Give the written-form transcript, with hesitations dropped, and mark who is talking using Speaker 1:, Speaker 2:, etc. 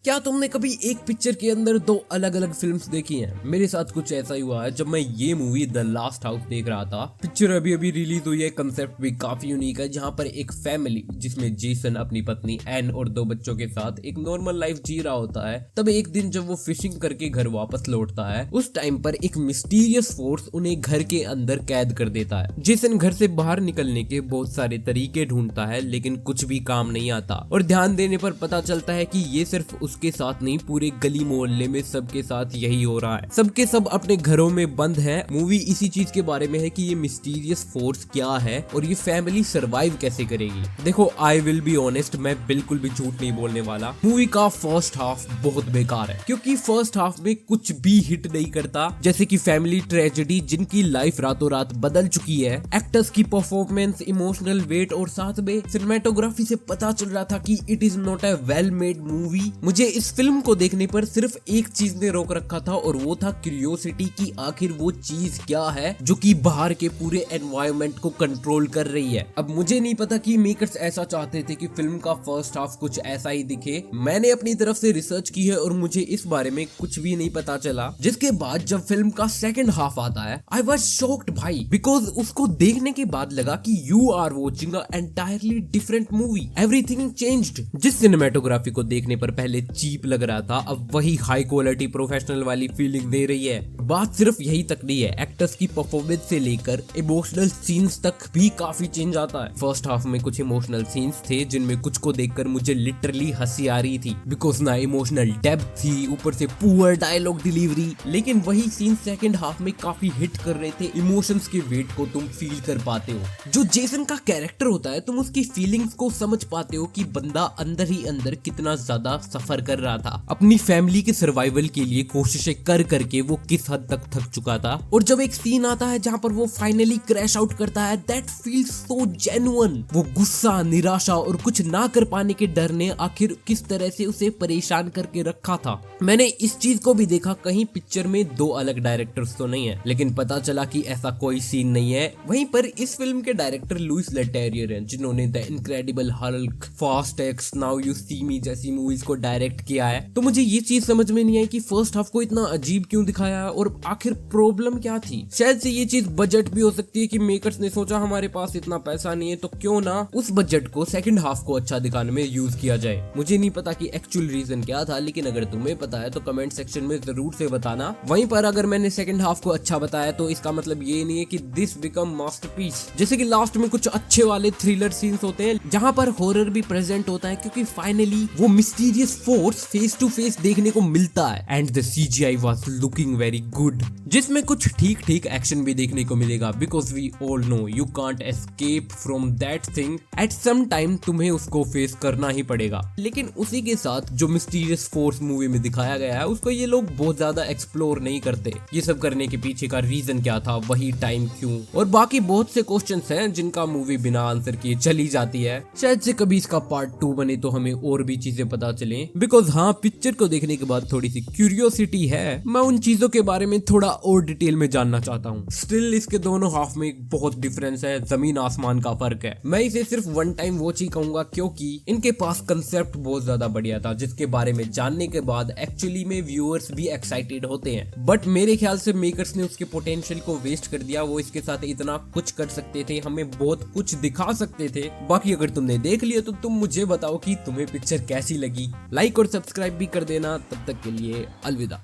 Speaker 1: क्या तुमने कभी एक पिक्चर के अंदर दो अलग अलग फिल्म्स देखी हैं? मेरे साथ कुछ ऐसा ही हुआ है जब मैं ये मूवी द लास्ट हाउस देख रहा था। पिक्चर अभी अभी रिलीज हुई है, कंसेप्ट भी काफी यूनिक है, जहाँ पर एक फैमिली जिसमें जेसन अपनी पत्नी एन और दो बच्चों के साथ एक नॉर्मल लाइफ जी रहा होता है। तब एक दिन जब वो फिशिंग करके घर वापस लौटता है, उस टाइम पर एक मिस्टीरियस फोर्स उन्हें घर के अंदर कैद कर देता है। जेसन घर से बाहर निकलने के बहुत सारे तरीके ढूंढता है, लेकिन कुछ भी काम नहीं आता और ध्यान देने पर पता चलता है कि ये सिर्फ उसके साथ नहीं, पूरे गली मोहल्ले में सबके साथ यही हो रहा है। सबके सब अपने घरों में बंद हैं। मूवी इसी चीज के बारे में है कि ये मिस्टीरियस फोर्स क्या है और ये फैमिली सरवाइव कैसे करेगी। देखो, आई विल बी ऑनेस्ट, मैं बिल्कुल भी झूठ नहीं बोलने वाला। मूवी का फर्स्ट हाफ बहुत बेकार है, क्योंकि फर्स्ट हाफ में कुछ भी हिट नहीं करता। जैसे कि फैमिली ट्रेजेडी जिनकी लाइफ रातों रात बदल चुकी है, एक्टर्स की परफॉर्मेंस, इमोशनल वेट और साथ में सिनेमेटोग्राफी से पता चल रहा था कि it is not a well made movie. मुझे इस फिल्म को देखने पर सिर्फ एक चीज ने रोक रखा था और वो था क्यूरियोसिटी की आखिर वो चीज क्या है जो कि बाहर के पूरे एनवायरनमेंट को कंट्रोल कर रही है। अब मुझे नहीं पता कि मेकर्स ऐसा चाहते थे कि फिल्म का फर्स्ट हाफ कुछ ऐसा ही दिखे। मैंने अपनी तरफ से रिसर्च की है और मुझे इस बारे में कुछ भी नहीं पता चला। जिसके बाद जब फिल्म का सेकंड हाफ आता है, आई वाज शॉक्ड भाई, बिकॉज उसको देखने के बाद लगा कि you are watching a entirely different movie. Everything changed. जिस सिनेमेटोग्राफी को देखने पर पहले चीप लग रहा था, अब वही हाई क्वालिटी प्रोफेशनल वाली फीलिंग दे रही है। बात सिर्फ यही तक नहीं है, एक्टर्स की परफॉर्मेंस से लेकर इमोशनल सीन्स तक भी काफी चेंज आता है। फर्स्ट हाफ में कुछ इमोशनल सीन्स थे जिनमें कुछ को देखकर मुझे लिटरली हंसी आ रही थी, बिकॉज ना इमोशनल डेप्थ थी, ऊपर से पुअर डायलॉग डिलीवरी। लेकिन वही सीन सेकंड हाफ में काफी हिट कर रहे थे। इमोशंस के वेट को तुम फील कर पाते हो। जो जेसन का कैरेक्टर होता है, तुम उसकी फीलिंग्स को समझ पाते हो कि बंदा अंदर ही अंदर कितना ज्यादा सफर कर रहा था। अपनी फैमिली के सर्वाइवल के लिए कोशिशें कर करके वो किस हद तक थक चुका था। और जब एक सीन आता है जहां पर वो फाइनली क्रैश आउट करता है, दैट फील्स सो जेन्युइन। वो गुस्सा, निराशा और कुछ ना कर पाने के डर ने आखिर किस तरह से उसे परेशान करके रखा था। मैंने इस चीज को भी देखा, कहीं पिक्चर में दो अलग डायरेक्टर्स तो नहीं है, लेकिन पता चला कि ऐसा कोई सीन नहीं है। वहीं पर इस फिल्म के डायरेक्टर लुइस लेटेरियर हैं, जिन्होंने the Incredible Hulk, Fast X, now you see me movies मूवीज को डायरेक्ट किया है। तो मुझे ये चीज समझ में नहीं आई कि फर्स्ट हाफ को इतना अजीब क्यों दिखाया और आखिर प्रॉब्लम क्या थी। शायद से ये चीज बजट भी हो सकती है कि मेकर्स ने सोचा हमारे पास इतना पैसा नहीं है, तो क्यों ना उस बजट को सेकंड हाफ को अच्छा दिखाने में यूज किया जाए। मुझे नहीं पता कि एक्चुअल रीजन क्या था, लेकिन अगर तुम्हें पता है तो कमेंट सेक्शन में जरूर से बताना। वहीं पर अगर मैंने सेकंड हाफ को अच्छा बताया तो इसका मतलब ये नहीं है कि दिस बिकम मास्टरपीस। जैसे कि लास्ट में कुछ अच्छे वाले थ्रिलर सीन्स होते हैं जहां पर हॉरर भी प्रेजेंट होता है, क्योंकि फाइनली वो mysterious force face to face देखने को मिलता है। And the CGI was looking very good, जिसमें कुछ ठीक ठीक एक्शन भी देखने को मिलेगा, because we all know you can't escape from that thing. At some time तुम्हें उसको फेस करना ही पड़ेगा। लेकिन उसी के साथ जो मिस्टीरियस फोर्स मूवी में दिखाया गया है, उसको ये लोग बहुत ज्यादा एक्सप्लोर नहीं करते। ये सब करने के पीछे का रीजन क्या था, वही टाइम क्यों, और बाकी बहुत से क्वेश्चंस हैं जिनका मूवी बिना आंसर किए चली जाती है। शायद से कभी इसका पार्ट 2 बने तो हमें और भी चीजें पता चले, बिकॉज हाँ, पिक्चर को देखने के बाद थोड़ी सी क्यूरियोसिटी है। मैं उन चीजों के बारे में थोड़ा और डिटेल में जानना चाहता हूँ। स्टिल इसके दोनों हाफ में एक बहुत डिफरेंस है, जमीन आसमान का फर्क है। मैं इसे सिर्फ वन टाइम वॉच ही कहूंगा, क्योंकि इनके पास कंसेप्ट बहुत ज्यादा बढ़िया था, जिसके बारे में जानने के बाद एक्चुअली में व्यूअर्स भी एक्साइटेड होते हैं। बट मेरे ख्याल से मेकर्स ने उसके पोटेंशियल को वेस्ट कर दिया। वो इसके साथ इतना कुछ कर सकते थे, हमें बहुत कुछ दिखा सकते थे। बाकी अगर तुमने देख लिया तो तुम मुझे बताओ कि तुम्हें पिक्चर कैसी लगी। लाइक और सब्सक्राइब भी कर देना। तब तक के लिए अलविदा।